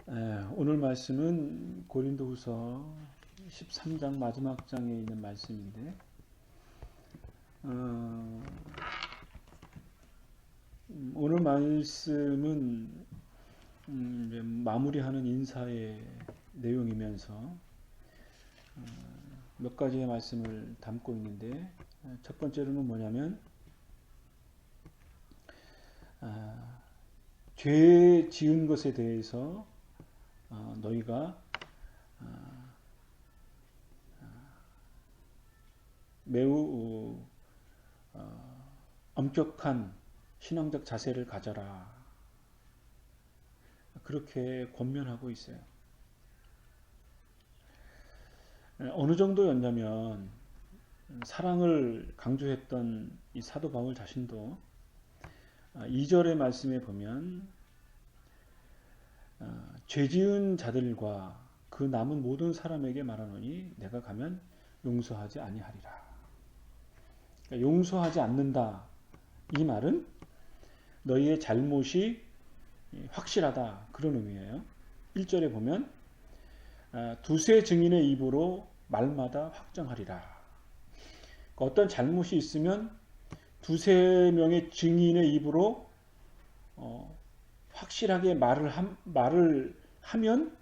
오늘 말씀은 고린도후서 13장 마지막 장에 있는 말씀인데 오늘 말씀은 이제 마무리하는 인사의 내용이면서 몇 가지의 말씀을 담고 있는데 첫 번째로는 뭐냐면 죄 지은 것에 대해서 너희가 매우 엄격한 신앙적 자세를 가져라. 그렇게 권면하고 있어요. 어느 정도였냐면 사랑을 강조했던 이 사도 바울 자신도 2절의 말씀에 보면 죄 지은 자들과 그 남은 모든 사람에게 말하노니 내가 가면 용서하지 아니하리라. 그러니까 용서하지 않는다. 이 말은 너희의 잘못이 확실하다. 그런 의미예요. 1절에 보면 두세 증인의 입으로 말마다 확정하리라. 그러니까 어떤 잘못이 있으면 두세 명의 증인의 입으로 확실하게 말을 하면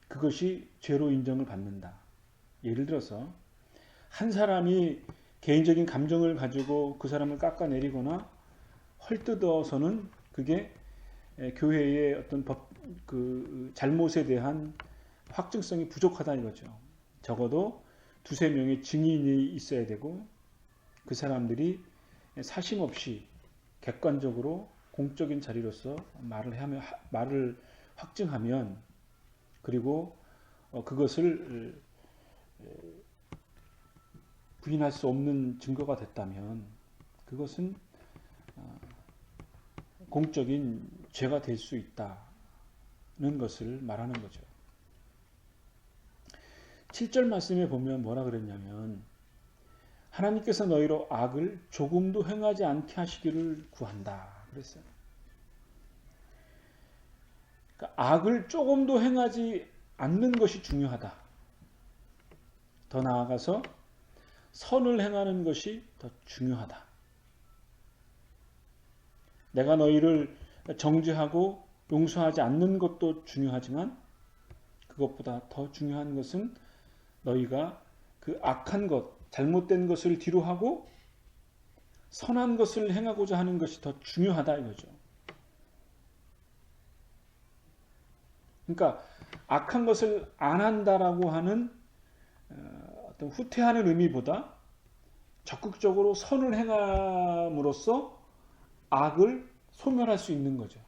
그것이 죄로 인정을 받는다. 예를 들어서 한 사람이 개인적인 감정을 가지고 그 사람을 깎아내리거나 헐뜯어서는 그게 교회의 어떤 그 잘못에 대한 확증성이 부족하다 이거죠. 적어도 두세 명의 증인이 있어야 되고 그 사람들이 사심 없이 객관적으로 공적인 자리로서 말을 확증하면 그리고 그것을 부인할 수 없는 증거가 됐다면 그것은 공적인 죄가 될 수 있다는 것을 말하는 거죠. 7절 말씀에 보면 뭐라 그랬냐면 하나님께서 너희로 악을 조금도 행하지 않게 하시기를 구한다 그랬어요. 그러니까 악을 조금도 행하지 않는 것이 중요하다. 더 나아가서 선을 행하는 것이 더 중요하다. 내가 너희를 정죄하고 용서하지 않는 것도 중요하지만 그것보다 더 중요한 것은 너희가 그 악한 것, 잘못된 것을 뒤로 하고 선한 것을 행하고자 하는 것이 더 중요하다 이거죠. 그러니까 악한 것을 안 한다라고 하는 어떤 후퇴하는 의미보다 적극적으로 선을 행함으로써 악을 소멸할 수 있는 거죠.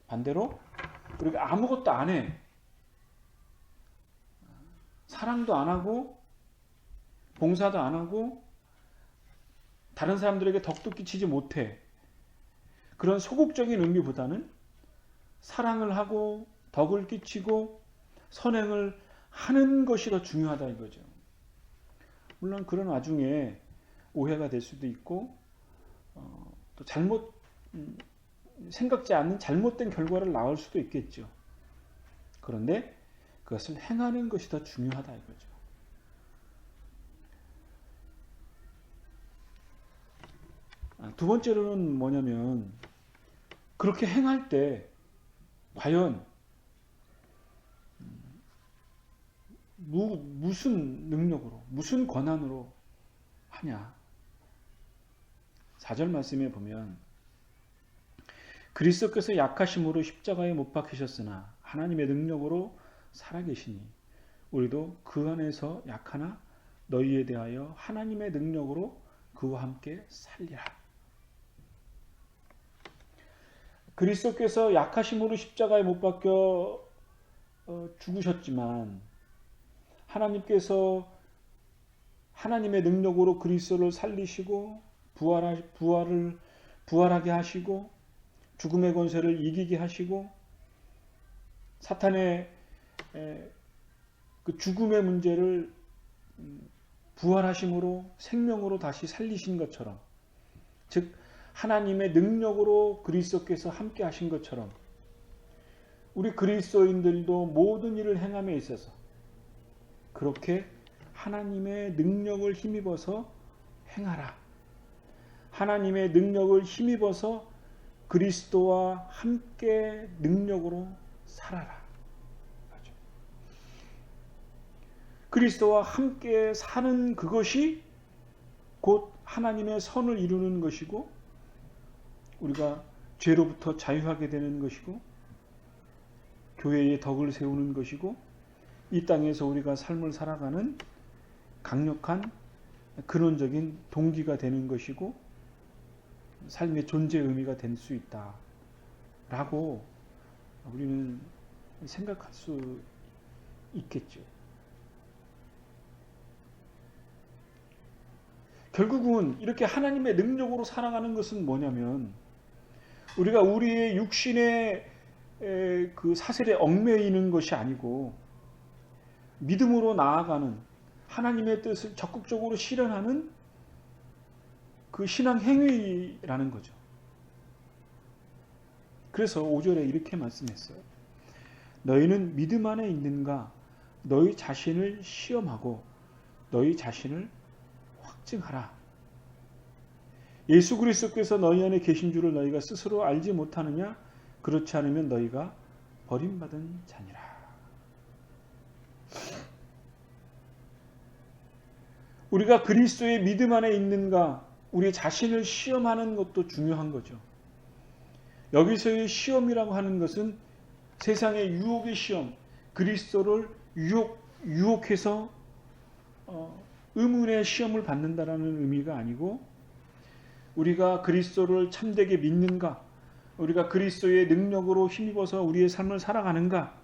반대로 우리가 아무것도 안 해. 사랑도 안 하고 봉사도 안 하고 다른 사람들에게 덕도 끼치지 못해. 그런 소극적인 의미보다는 사랑을 하고 덕을 끼치고 선행을 하는 것이 더 중요하다 이거죠. 물론 그런 와중에 오해가 될 수도 있고 또 생각지 않는 잘못된 결과를 낳을 수도 있겠죠. 그런데 그것을 행하는 것이 더 중요하다 이거죠. 두 번째로는 뭐냐면 그렇게 행할 때 과연 무슨 능력으로 무슨 권한으로 하냐. 4절 말씀에 보면 그리스도께서 약하심으로 십자가에 못 박히셨으나 하나님의 능력으로 살아계시니 우리도 그 안에서 약하나 너희에 대하여 하나님의 능력으로 그와 함께 살리라. 그리스도께서 약하심으로 십자가에 못 박혀 죽으셨지만 하나님께서 하나님의 능력으로 그리스도를 살리시고 부활하게 하시고 죽음의 권세를 이기게 하시고 사탄의 그 죽음의 문제를 부활하심으로 생명으로 다시 살리신 것처럼 즉 하나님의 능력으로 그리스도께서 함께 하신 것처럼 우리 그리스도인들도 모든 일을 행함에 있어서 그렇게 하나님의 능력을 힘입어서 행하라. 하나님의 능력을 힘입어서 그리스도와 함께 능력으로 살아라. 그리스도와 함께 사는 그것이 곧 하나님의 선을 이루는 것이고 우리가 죄로부터 자유하게 되는 것이고 교회의 덕을 세우는 것이고 이 땅에서 우리가 삶을 살아가는 강력한 근원적인 동기가 되는 것이고 삶의 존재 의미가 될 수 있다 라고 우리는 생각할 수 있겠죠. 결국은 이렇게 하나님의 능력으로 살아가는 것은 뭐냐면 우리가 우리의 육신의 그 사슬에 얽매이는 것이 아니고 믿음으로 나아가는 하나님의 뜻을 적극적으로 실현하는 그 신앙 행위라는 거죠. 그래서 5절에 이렇게 말씀했어요. 너희는 믿음 안에 있는가? 너희 자신을 시험하고 너희 자신을 확증하라. 예수 그리스도께서 너희 안에 계신 줄을 너희가 스스로 알지 못하느냐? 그렇지 않으면 너희가 버림받은 자니라. 우리가 그리스도의 믿음 안에 있는가? 우리 자신을 시험하는 것도 중요한 거죠. 여기서의 시험이라고 하는 것은 세상의 유혹의 시험, 그리스도를 유혹해서 의문의 시험을 받는다라는 의미가 아니고 우리가 그리스도를 참되게 믿는가? 우리가 그리스도의 능력으로 힘입어서 우리의 삶을 살아가는가?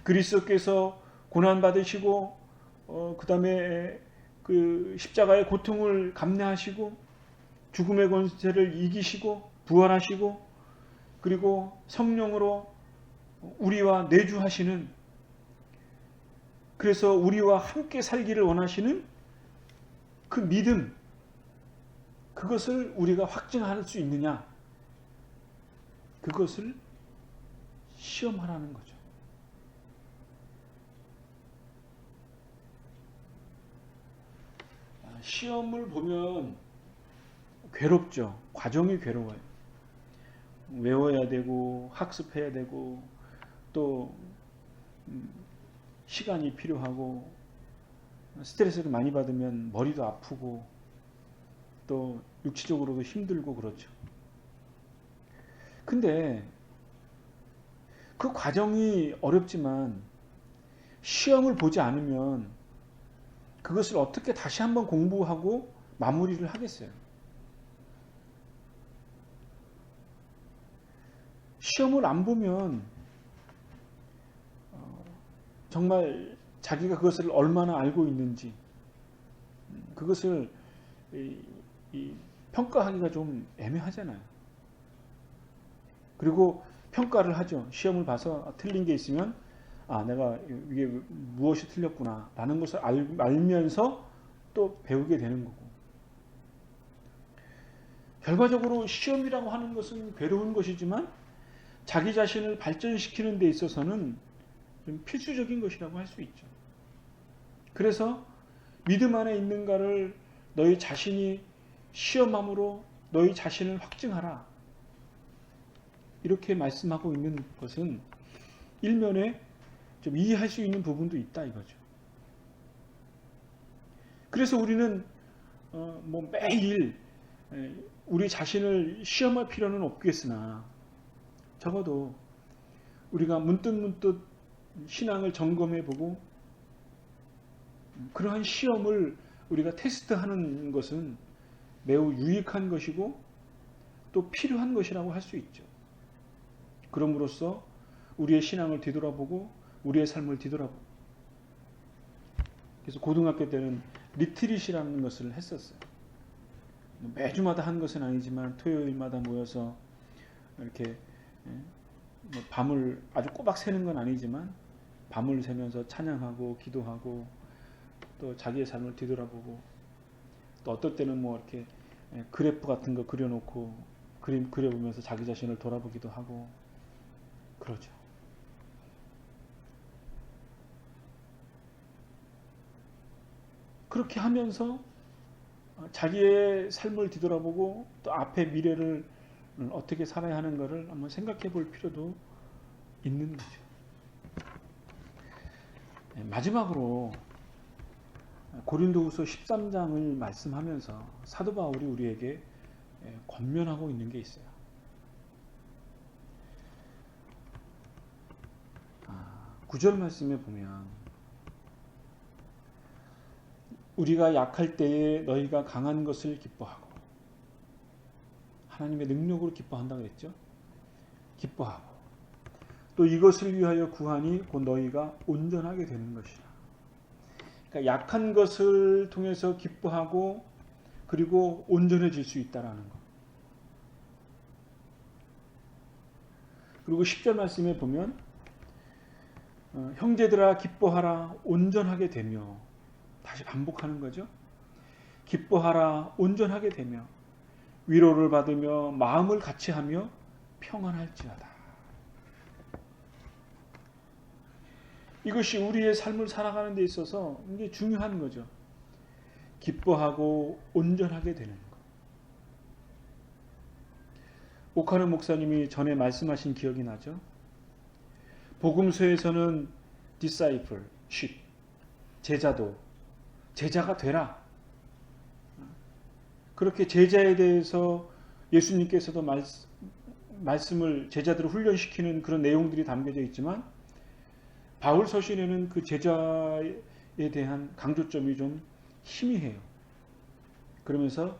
그리스도께서 고난받으시고 그 다음에 그 십자가의 고통을 감내하시고 죽음의 권세를 이기시고 부활하시고 그리고 성령으로 우리와 내주하시는 그래서 우리와 함께 살기를 원하시는 그 믿음 그것을 우리가 확증할 수 있느냐 그것을 시험하라는 거죠. 시험을 보면 괴롭죠. 과정이 괴로워요. 외워야 되고 학습해야 되고 또 시간이 필요하고 스트레스를 많이 받으면 머리도 아프고 또 육체적으로도 힘들고 그렇죠. 근데 그 과정이 어렵지만 시험을 보지 않으면 그것을 어떻게 다시 한번 공부하고 마무리를 하겠어요. 시험을 안 보면 정말 자기가 그것을 얼마나 알고 있는지 그것을 평가하기가 좀 애매하잖아요. 그리고 평가를 하죠. 시험을 봐서 틀린 게 있으면 내가 이게 무엇이 틀렸구나 라는 것을 알면서 또 배우게 되는 거고 결과적으로 시험이라고 하는 것은 괴로운 것이지만 자기 자신을 발전시키는 데 있어서는 좀 필수적인 것이라고 할 수 있죠. 그래서 믿음 안에 있는가를 너희 자신이 시험함으로 너희 자신을 확증하라. 이렇게 말씀하고 있는 것은 일면에 좀 이해할 수 있는 부분도 있다 이거죠. 그래서 우리는 매일 우리 자신을 시험할 필요는 없겠으나 적어도 우리가 문득문득 신앙을 점검해보고 그러한 시험을 우리가 테스트하는 것은 매우 유익한 것이고 또 필요한 것이라고 할 수 있죠. 그럼으로써 우리의 신앙을 뒤돌아보고 우리의 삶을 뒤돌아보고 그래서 고등학교 때는 리트릿이라는 것을 했었어요. 매주마다 한 것은 아니지만 토요일마다 모여서 이렇게 밤을 아주 꼬박 새는 건 아니지만 밤을 새면서 찬양하고 기도하고 또 자기의 삶을 뒤돌아보고 또 어떨 때는 이렇게 그래프 같은 거 그려놓고 그림 그려보면서 자기 자신을 돌아보기도 하고 그러죠. 그렇게 하면서 자기의 삶을 뒤돌아보고 또 앞의 미래를 어떻게 살아야 하는 것을 한번 생각해 볼 필요도 있는 거죠. 마지막으로 고린도후서 13장을 말씀하면서 사도 바울이 우리에게 권면하고 있는 게 있어요. 9절 말씀에 보면 우리가 약할 때에 너희가 강한 것을 기뻐하고, 하나님의 능력으로 기뻐한다고 그랬죠. 기뻐하고 또 이것을 위하여 구하니 곧 너희가 온전하게 되는 것이라. 그러니까 약한 것을 통해서 기뻐하고 그리고 온전해질 수 있다라는 것. 그리고 10절 말씀에 보면 형제들아 기뻐하라 온전하게 되며, 다시 반복하는 거죠. 기뻐하라 온전하게 되며 위로를 받으며 마음을 같이하며 평안할지어다. 이것이 우리의 삶을 살아가는 데 있어서 이게 중요한 거죠. 기뻐하고 온전하게 되는 것. 오카르 목사님이 전에 말씀하신 기억이 나죠. 복음서에서는 discipleship, 제자가 되라. 그렇게 제자에 대해서 예수님께서도 말씀을 제자들을 훈련시키는 그런 내용들이 담겨져 있지만, 바울 서신에는 그 제자에 대한 강조점이 좀 희미해요. 그러면서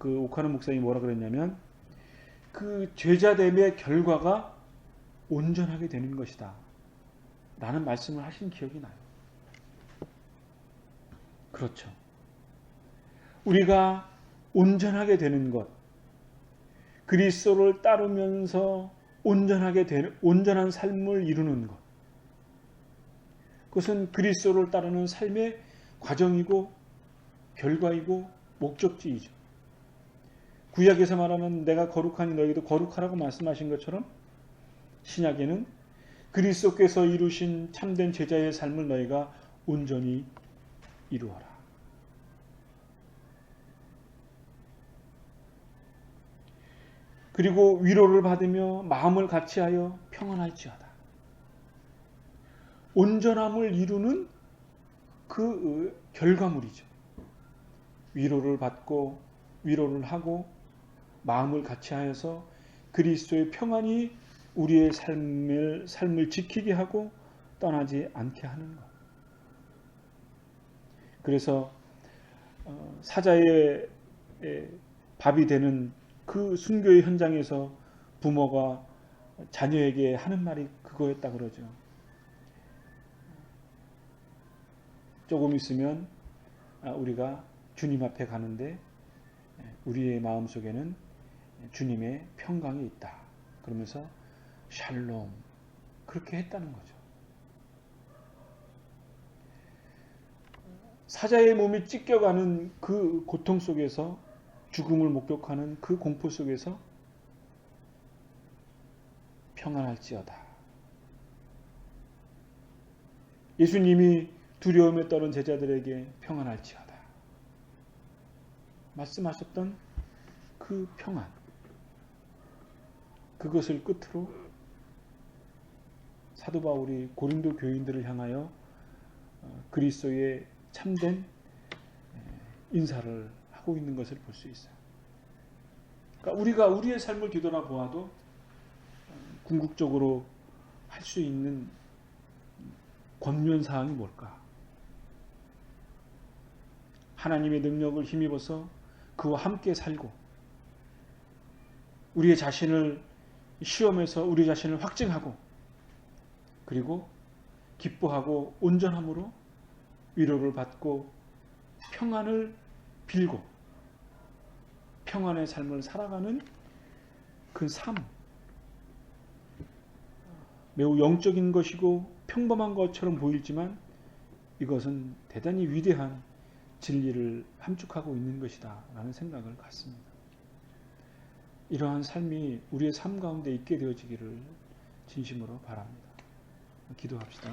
오카르 목사님이 뭐라 그랬냐면, 그 제자됨의 결과가 온전하게 되는 것이다 라는 말씀을 하신 기억이 나요. 그렇죠. 우리가 온전하게 되는 것, 그리스도를 따르면서 온전한 삶을 이루는 것, 그것은 그리스도를 따르는 삶의 과정이고 결과이고 목적지이죠. 구약에서 말하는 내가 거룩하니 너희도 거룩하라고 말씀하신 것처럼 신약에는 그리스도께서 이루신 참된 제자의 삶을 너희가 온전히 이루어라. 그리고 위로를 받으며 마음을 같이하여 평안할지어다. 온전함을 이루는 그 결과물이죠. 위로를 받고 위로를 하고 마음을 같이하여서 그리스도의 평안이 우리의 삶을 지키게 하고 떠나지 않게 하는 것. 그래서 사자의 밥이 되는 그 순교의 현장에서 부모가 자녀에게 하는 말이 그거였다 그러죠. 조금 있으면 우리가 주님 앞에 가는데 우리의 마음속에는 주님의 평강이 있다. 그러면서 샬롬, 그렇게 했다는 거죠. 사자의 몸이 찢겨가는 그 고통 속에서, 죽음을 목격하는 그 공포 속에서 평안할지어다. 예수님이 두려움에 떨은 제자들에게 평안할지어다 말씀하셨던 그 평안, 그것을 끝으로 사도 바울이 고린도 교인들을 향하여 그리스도의 참된 인사를 하고 있는 것을 볼 수 있어요. 그러니까 우리가 우리의 삶을 뒤돌아보아도 궁극적으로 할 수 있는 권면사항이 뭘까? 하나님의 능력을 힘입어서 그와 함께 살고, 우리의 자신을 시험에서 우리 자신을 확증하고, 그리고 기뻐하고 온전함으로 위로를 받고 평안을 빌고 평안의 삶을 살아가는 그 삶, 매우 영적인 것이고 평범한 것처럼 보이지만 이것은 대단히 위대한 진리를 함축하고 있는 것이다 라는 생각을 갖습니다. 이러한 삶이 우리의 삶 가운데 있게 되어지기를 진심으로 바랍니다. 기도합시다.